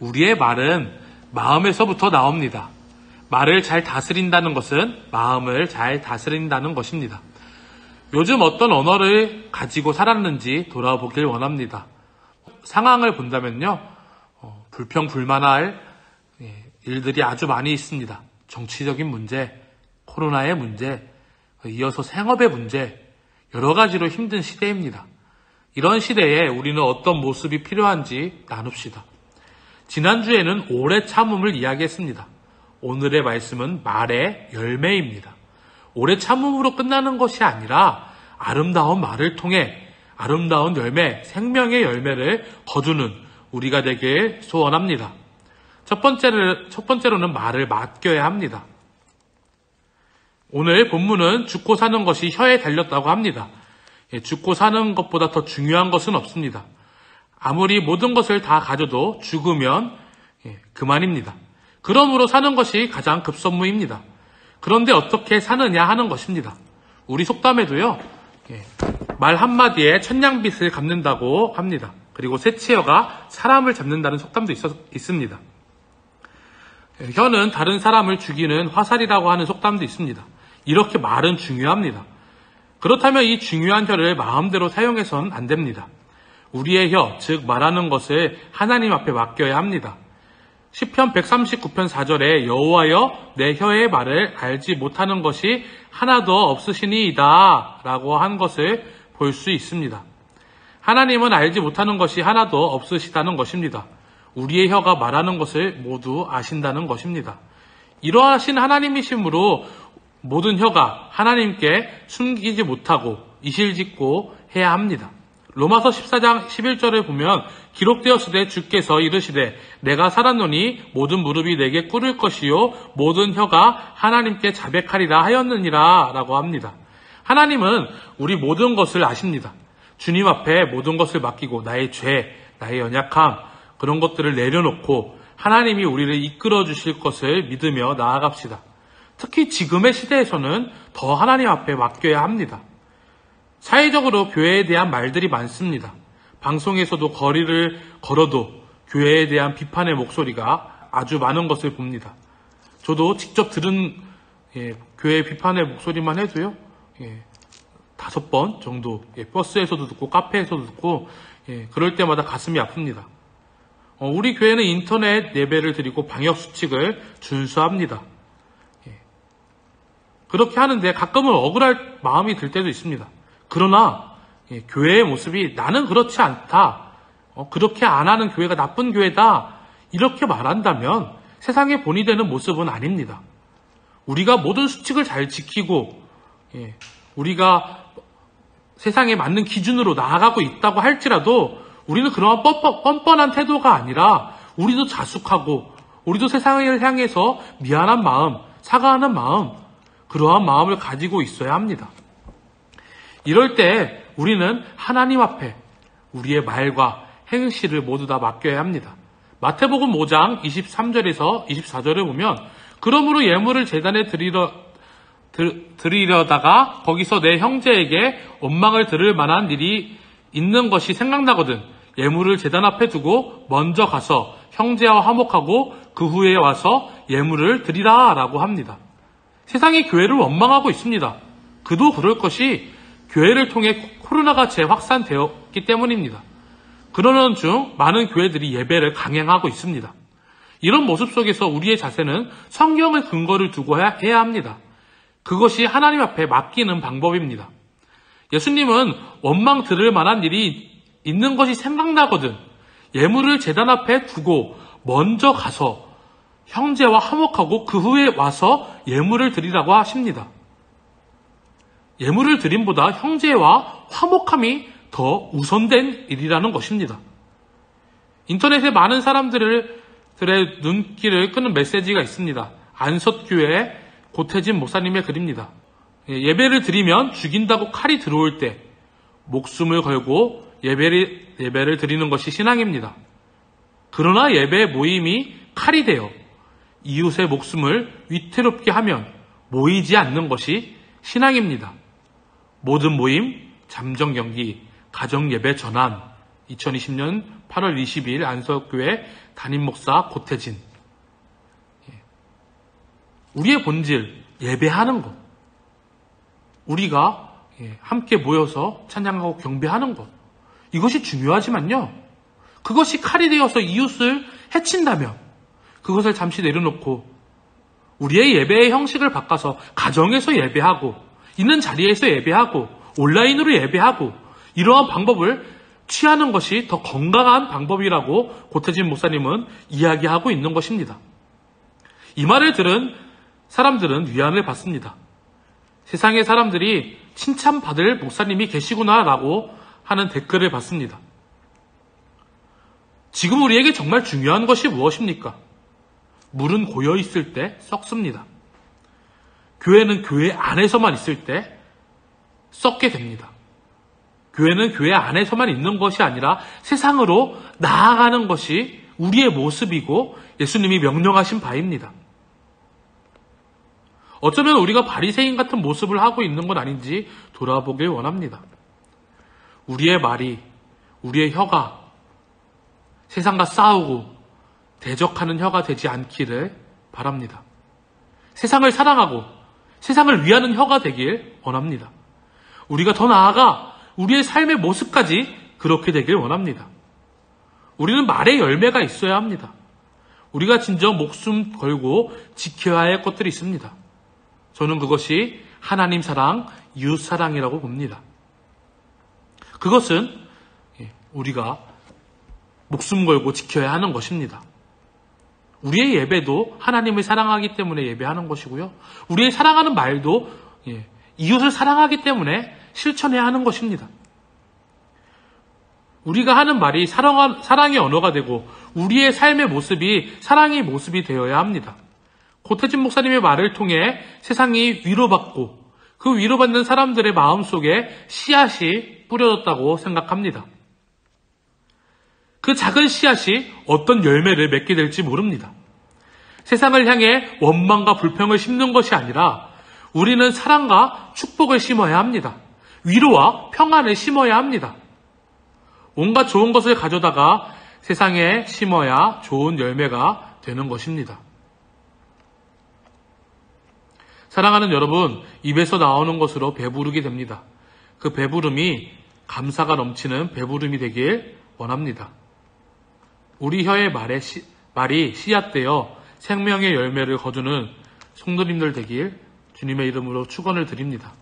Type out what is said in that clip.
우리의 말은 마음에서부터 나옵니다. 말을 잘 다스린다는 것은 마음을 잘 다스린다는 것입니다. 요즘 어떤 언어를 가지고 살았는지 돌아보길 원합니다. 상황을 본다면요, 불평불만할 일들이 아주 많이 있습니다. 정치적인 문제, 코로나의 문제, 이어서 생업의 문제, 여러 가지로 힘든 시대입니다. 이런 시대에 우리는 어떤 모습이 필요한지 나눕시다. 지난주에는 오래 참음을 이야기했습니다. 오늘의 말씀은 말의 열매입니다. 오래 참음으로 끝나는 것이 아니라 아름다운 말을 통해 아름다운 열매, 생명의 열매를 거두는 우리가 되길 소원합니다. 첫 번째로는 말을 맡겨야 합니다. 오늘 본문은 죽고 사는 것이 혀에 달렸다고 합니다. 죽고 사는 것보다 더 중요한 것은 없습니다. 아무리 모든 것을 다 가져도 죽으면 그만입니다. 그러므로 사는 것이 가장 급선무입니다. 그런데 어떻게 사느냐 하는 것입니다. 우리 속담에도요, 말 한마디에 천냥빚을 갚는다고 합니다. 그리고 새치어가 사람을 잡는다는 속담도 있습니다. 혀는 다른 사람을 죽이는 화살이라고 하는 속담도 있습니다. 이렇게 말은 중요합니다. 그렇다면 이 중요한 혀를 마음대로 사용해서는 안 됩니다. 우리의 혀, 즉 말하는 것을 하나님 앞에 맡겨야 합니다. 시편 139편 4절에 여호와여 내 혀의 말을 알지 못하는 것이 하나도 없으시니이다 라고 한 것을 볼 수 있습니다. 하나님은 알지 못하는 것이 하나도 없으시다는 것입니다. 우리의 혀가 말하는 것을 모두 아신다는 것입니다. 이러하신 하나님이시므로 모든 혀가 하나님께 숨기지 못하고 이실직고 해야 합니다. 로마서 14장 11절을 보면 기록되었으되 주께서 이르시되 내가 살았노니 모든 무릎이 내게 꿇을 것이요 모든 혀가 하나님께 자백하리라 하였느니라 라고 합니다. 하나님은 우리 모든 것을 아십니다. 주님 앞에 모든 것을 맡기고 나의 죄, 나의 연약함 그런 것들을 내려놓고 하나님이 우리를 이끌어 주실 것을 믿으며 나아갑시다. 특히 지금의 시대에서는 더 하나님 앞에 맡겨야 합니다. 사회적으로 교회에 대한 말들이 많습니다. 방송에서도 거리를 걸어도 교회에 대한 비판의 목소리가 아주 많은 것을 봅니다. 저도 직접 들은 교회 비판의 목소리만 해도요, 5번 정도 버스에서도 듣고 카페에서도 듣고 그럴 때마다 가슴이 아픕니다. 우리 교회는 인터넷 예배를 드리고 방역수칙을 준수합니다. 그렇게 하는데 가끔은 억울할 마음이 들 때도 있습니다. 그러나 교회의 모습이 나는 그렇지 않다. 그렇게 안 하는 교회가 나쁜 교회다. 이렇게 말한다면 세상의 본이 되는 모습은 아닙니다. 우리가 모든 수칙을 잘 지키고 우리가 세상에 맞는 기준으로 나아가고 있다고 할지라도 우리는 그러한 뻔뻔한 태도가 아니라 우리도 자숙하고 우리도 세상을 향해서 미안한 마음, 사과하는 마음, 그러한 마음을 가지고 있어야 합니다. 이럴 때 우리는 하나님 앞에 우리의 말과 행실을 모두 다 맡겨야 합니다. 마태복음 5장 23절에서 24절을 보면 그러므로 예물을 제단에 드리려다가 거기서 내 형제에게 원망을 들을 만한 일이 있는 것이 생각나거든 예물을 제단 앞에 두고 먼저 가서 형제와 화목하고 그 후에 와서 예물을 드리라 라고 합니다. 세상이 교회를 원망하고 있습니다. 그도 그럴 것이 교회를 통해 코로나가 재확산되었기 때문입니다. 그러는 중 많은 교회들이 예배를 강행하고 있습니다. 이런 모습 속에서 우리의 자세는 성경의 근거를 두고 해야 합니다. 그것이 하나님 앞에 맡기는 방법입니다. 예수님은 원망 들을 만한 일이 있는 것이 생각나거든 예물을 제단 앞에 두고 먼저 가서 형제와 화목하고 그 후에 와서 예물을 드리라고 하십니다. 예물을 드림보다 형제와 화목함이 더 우선된 일이라는 것입니다. 인터넷에 많은 사람들의 눈길을 끄는 메시지가 있습니다. 안석교회 고태진 목사님의 글입니다. 예배를 드리면 죽인다고 칼이 들어올 때 목숨을 걸고 예배를 드리는 것이 신앙입니다. 그러나 예배 모임이 칼이 되어 이웃의 목숨을 위태롭게 하면 모이지 않는 것이 신앙입니다. 모든 모임, 잠정 경기, 가정 예배 전환 2020년 8월 22일 안석교회 담임목사 고태진. 우리의 본질, 예배하는 것. 우리가 함께 모여서 찬양하고 경배하는 것. 이것이 중요하지만요. 그것이 칼이 되어서 이웃을 해친다면 그것을 잠시 내려놓고 우리의 예배의 형식을 바꿔서 가정에서 예배하고 있는 자리에서 예배하고 온라인으로 예배하고 이러한 방법을 취하는 것이 더 건강한 방법이라고 고태진 목사님은 이야기하고 있는 것입니다. 이 말을 들은 사람들은 위안을 받습니다. 세상의 사람들이 칭찬받을 목사님이 계시구나라고 하는 댓글을 받습니다. 지금 우리에게 정말 중요한 것이 무엇입니까? 물은 고여 있을 때 썩습니다. 교회는 교회 안에서만 있을 때 썩게 됩니다. 교회는 교회 안에서만 있는 것이 아니라 세상으로 나아가는 것이 우리의 모습이고 예수님이 명령하신 바입니다. 어쩌면 우리가 바리새인 같은 모습을 하고 있는 건 아닌지 돌아보길 원합니다. 우리의 말이, 우리의 혀가 세상과 싸우고 대적하는 혀가 되지 않기를 바랍니다. 세상을 사랑하고 세상을 위하는 혀가 되길 원합니다. 우리가 더 나아가 우리의 삶의 모습까지 그렇게 되길 원합니다. 우리는 말의 열매가 있어야 합니다. 우리가 진정 목숨 걸고 지켜야 할 것들이 있습니다. 저는 그것이 하나님 사랑, 이웃 사랑이라고 봅니다. 그것은 우리가 목숨 걸고 지켜야 하는 것입니다. 우리의 예배도 하나님을 사랑하기 때문에 예배하는 것이고요. 우리의 사랑하는 말도 이웃을 사랑하기 때문에 실천해야 하는 것입니다. 우리가 하는 말이 사랑의 언어가 되고 우리의 삶의 모습이 사랑의 모습이 되어야 합니다. 고태진 목사님의 말을 통해 세상이 위로받고 그 위로받는 사람들의 마음속에 씨앗이 뿌려졌다고 생각합니다. 그 작은 씨앗이 어떤 열매를 맺게 될지 모릅니다. 세상을 향해 원망과 불평을 심는 것이 아니라 우리는 사랑과 축복을 심어야 합니다. 위로와 평안을 심어야 합니다. 온갖 좋은 것을 가져다가 세상에 심어야 좋은 열매가 되는 것입니다. 사랑하는 여러분, 입에서 나오는 것으로 배부르게 됩니다. 그 배부름이 감사가 넘치는 배부름이 되길 원합니다. 우리 혀의 말이 씨앗되어 생명의 열매를 거두는 성도님들 되길 주님의 이름으로 축원을 드립니다.